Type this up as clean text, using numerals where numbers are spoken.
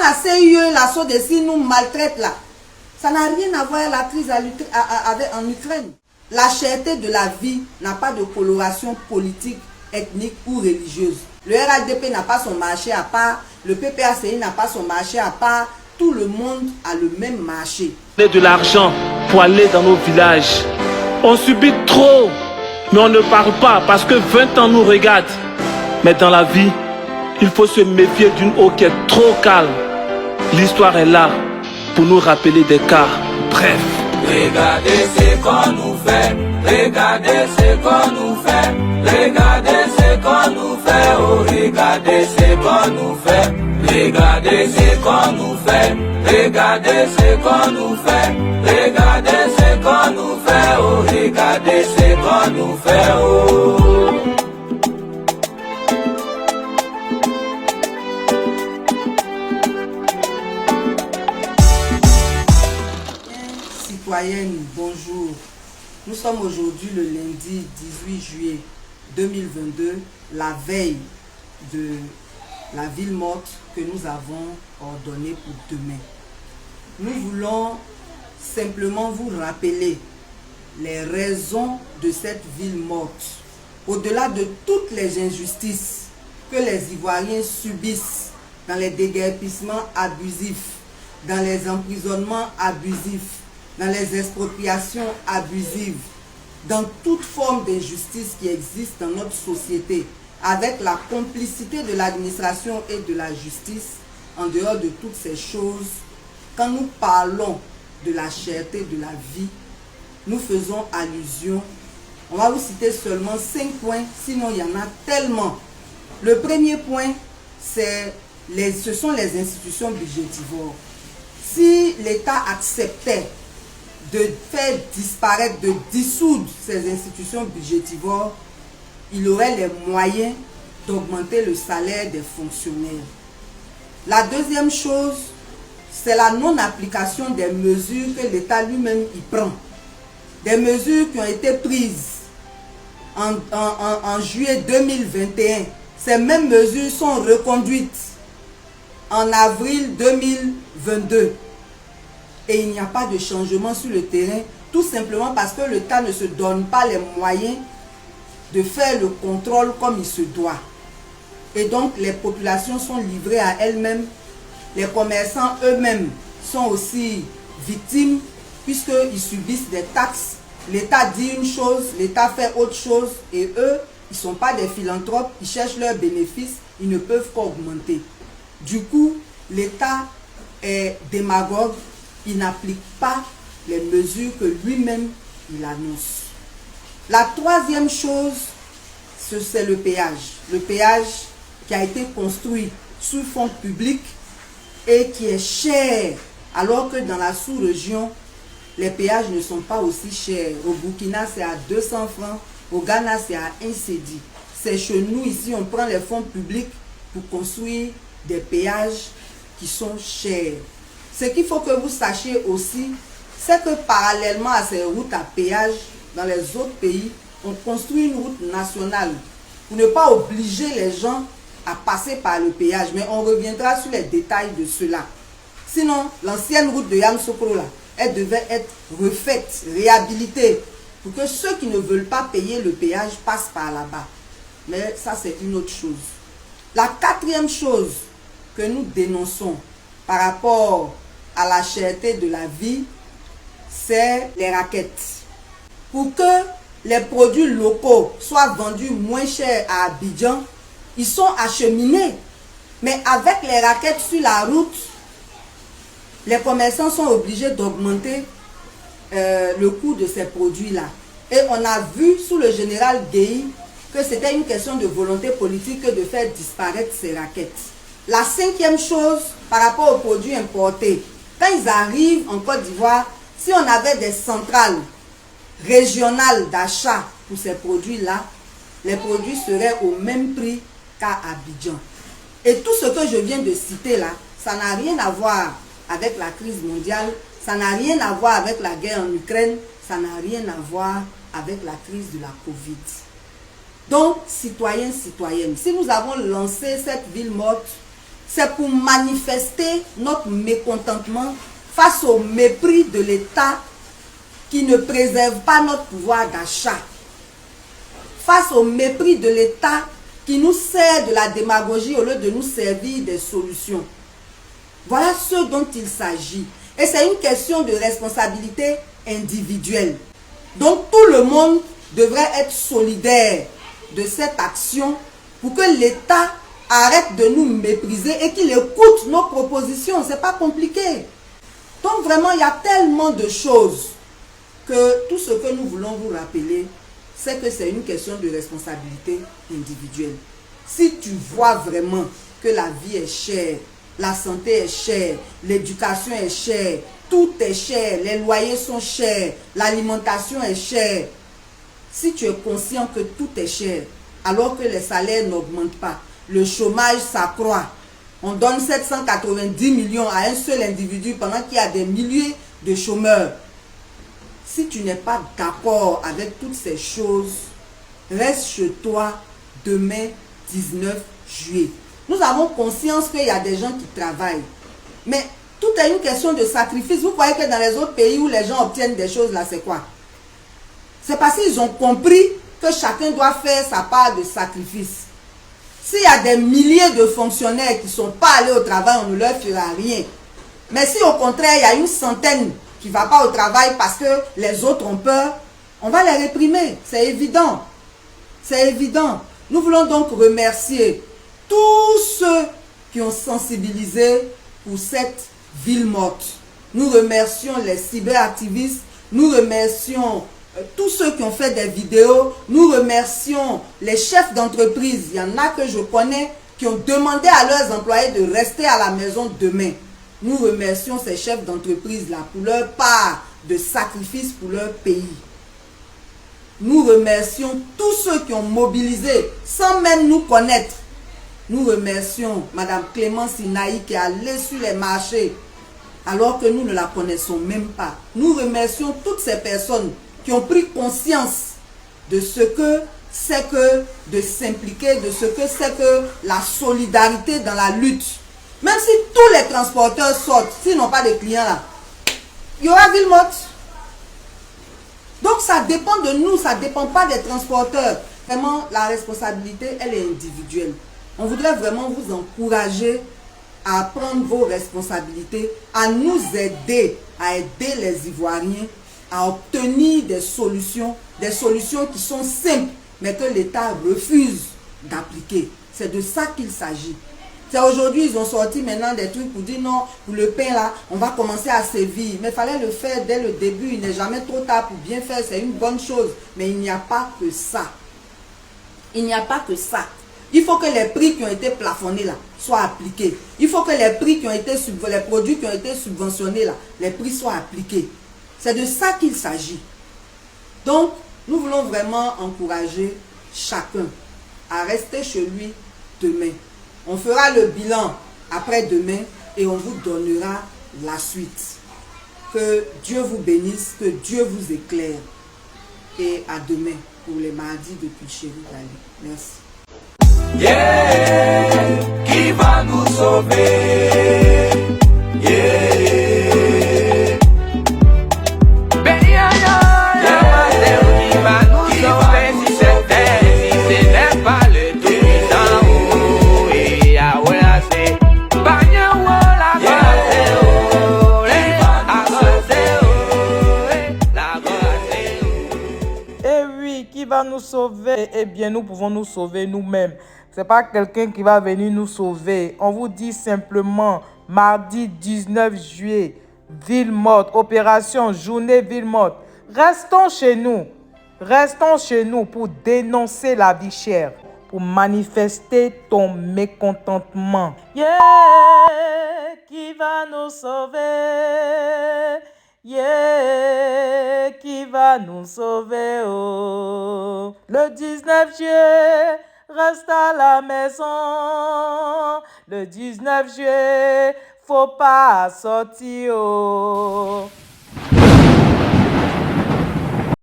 la CIE, la SODECI nous maltraite là. Ça n'a rien à voir avec la crise en Ukraine. La cherté de la vie n'a pas de coloration politique, ethnique ou religieuse. Le RHDP n'a pas son marché à part, le PPACI n'a pas son marché à part, tout le monde a le même marché. De l'argent pour aller dans nos villages. On subit trop, mais on ne parle pas parce que 20 ans nous regardent. Mais dans la vie, il faut se méfier d'une eau qui est trop calme. L'histoire est là pour nous rappeler des cas. Bref. Regardez ce qu'on nous fait, regardez ce qu'on nous fait, regardez ce qu'on nous fait, oh regardez ce qu'on nous fait, regardez ce qu'on nous fait, regardez ce qu'on nous fait, regardez ce qu'on nous fait, oh regardez ce qu'on nous fait, oh. Citoyennes, bonjour. Nous sommes aujourd'hui le lundi 18 juillet 2022, la veille de la ville morte que nous avons ordonnée pour demain. Nous voulons simplement vous rappeler les raisons de cette ville morte. Au-delà de toutes les injustices que les Ivoiriens subissent dans les déguerpissements abusifs, dans les emprisonnements abusifs, dans les expropriations abusives, dans toute forme d'injustice qui existe dans notre société, avec la complicité de l'administration et de la justice, en dehors de toutes ces choses, quand nous parlons de la cherté de la vie, nous faisons allusion, on va vous citer seulement 5 points, sinon il y en a tellement. Le premier point, ce sont les institutions budgétivores. Si l'État acceptait de faire disparaître, de dissoudre ces institutions budgétivores, il aurait les moyens d'augmenter le salaire des fonctionnaires. La deuxième chose, c'est la non-application des mesures que l'État lui-même y prend. Des mesures qui ont été prises en juillet 2021. Ces mêmes mesures sont reconduites en avril 2022. Et il n'y a pas de changement sur le terrain, tout simplement parce que l'État ne se donne pas les moyens de faire le contrôle comme il se doit. Et donc les populations sont livrées à elles-mêmes, les commerçants eux-mêmes sont aussi victimes puisqu'ils subissent des taxes. L'État dit une chose, l'État fait autre chose et eux, ils ne sont pas des philanthropes, ils cherchent leurs bénéfices, ils ne peuvent qu'augmenter. Du coup, l'État est démagogue. Il n'applique pas les mesures que lui-même il annonce. La troisième chose, c'est le péage. Le péage qui a été construit sous fonds publics et qui est cher, alors que dans la sous-région, les péages ne sont pas aussi chers. Au Burkina, c'est à 200 francs. Au Ghana, c'est à 1 cedi. C'est chez nous, ici, on prend les fonds publics pour construire des péages qui sont chers. Ce qu'il faut que vous sachiez aussi, c'est que parallèlement à ces routes à péage, dans les autres pays, on construit une route nationale pour ne pas obliger les gens à passer par le péage. Mais on reviendra sur les détails de cela. Sinon, l'ancienne route de Yamoussoukro, là, elle devait être refaite, réhabilitée, pour que ceux qui ne veulent pas payer le péage passent par là-bas. Mais ça, c'est une autre chose. La quatrième chose que nous dénonçons par rapport à la cherté de la vie, c'est les raquettes. Pour que les produits locaux soient vendus moins cher à Abidjan, ils sont acheminés. Mais avec les raquettes sur la route, les commerçants sont obligés d'augmenter le coût de ces produits-là. Et on a vu sous le général Gueye que c'était une question de volonté politique de faire disparaître ces raquettes. La cinquième chose, par rapport aux produits importés, quand ils arrivent en Côte d'Ivoire, si on avait des centrales régionales d'achat pour ces produits-là, les produits seraient au même prix qu'à Abidjan. Et tout ce que je viens de citer là, ça n'a rien à voir avec la crise mondiale, ça n'a rien à voir avec la guerre en Ukraine, ça n'a rien à voir avec la crise de la Covid. Donc, citoyens, citoyennes, si nous avons lancé cette ville morte, c'est pour manifester notre mécontentement face au mépris de l'État qui ne préserve pas notre pouvoir d'achat, face au mépris de l'État qui nous sert de la démagogie au lieu de nous servir des solutions. Voilà ce dont il s'agit. Et c'est une question de responsabilité individuelle. Donc tout le monde devrait être solidaire de cette action pour que l'État arrête de nous mépriser et qu'il écoute nos propositions. Ce n'est pas compliqué. Donc vraiment, il y a tellement de choses que tout ce que nous voulons vous rappeler, c'est que c'est une question de responsabilité individuelle. Si tu vois vraiment que la vie est chère, la santé est chère, l'éducation est chère, tout est cher, les loyers sont chers, l'alimentation est chère. Si tu es conscient que tout est cher, alors que les salaires n'augmentent pas, le chômage s'accroît, on donne 790 millions à un seul individu pendant qu'il y a des milliers de chômeurs. Si tu n'es pas d'accord avec toutes ces choses, reste chez toi demain 19 juillet. Nous avons conscience qu'il y a des gens qui travaillent. Mais tout est une question de sacrifice. Vous croyez que dans les autres pays où les gens obtiennent des choses, là, c'est quoi? C'est parce qu'ils ont compris que chacun doit faire sa part de sacrifice. S'il y a des milliers de fonctionnaires qui ne sont pas allés au travail, on ne leur fera rien. Mais si au contraire, il y a une centaine qui ne va pas au travail parce que les autres ont peur, on va les réprimer. C'est évident. C'est évident. Nous voulons donc remercier tous ceux qui ont sensibilisé pour cette ville morte. Nous remercions les cyberactivistes, nous remercions tous ceux qui ont fait des vidéos, nous remercions les chefs d'entreprise. Il y en a que je connais qui ont demandé à leurs employés de rester à la maison demain. Nous remercions ces chefs d'entreprise-là pour leur part de sacrifice pour leur pays. Nous remercions tous ceux qui ont mobilisé sans même nous connaître. Nous remercions Madame Clémence Inaï qui est allée sur les marchés alors que nous ne la connaissons même pas. Nous remercions toutes ces personnes qui ont pris conscience de ce que c'est que de s'impliquer, de ce que c'est que la solidarité dans la lutte. Même si tous les transporteurs sortent, s'ils n'ont pas de clients là, il y aura ville morte. Donc ça dépend de nous, ça ne dépend pas des transporteurs. Vraiment, la responsabilité, elle est individuelle. On voudrait vraiment vous encourager à prendre vos responsabilités, à nous aider, à aider les Ivoiriens à obtenir des solutions qui sont simples, mais que l'État refuse d'appliquer. C'est de ça qu'il s'agit. C'est aujourd'hui, ils ont sorti maintenant des trucs pour dire non, pour le pain là, on va commencer à sévir. Mais il fallait le faire dès le début, il n'est jamais trop tard pour bien faire, c'est une bonne chose. Mais il n'y a pas que ça. Il n'y a pas que ça. Il faut que les prix qui ont été plafonnés là soient appliqués. Il faut que les prix qui ont été les produits qui ont été subventionnés là, les prix soient appliqués. C'est de ça qu'il s'agit. Donc, nous voulons vraiment encourager chacun à rester chez lui demain. On fera le bilan après-demain et on vous donnera la suite. Que Dieu vous bénisse, que Dieu vous éclaire. Et à demain pour les mardis depuis Chéri Dali. Merci. Yeah, qui va nous sauver? Yeah. Nous sauver, eh bien nous pouvons nous sauver nous-mêmes. C'est pas quelqu'un qui va venir nous sauver. On vous dit simplement mardi 19 juillet, ville morte, opération journée ville morte. Restons chez nous pour dénoncer la vie chère, pour manifester ton mécontentement. Yeah, qui va nous sauver? Yeah, qui va nous sauver? Oh. Le 19 juillet, reste à la maison. Le 19 juillet, faut pas sortir. Oh.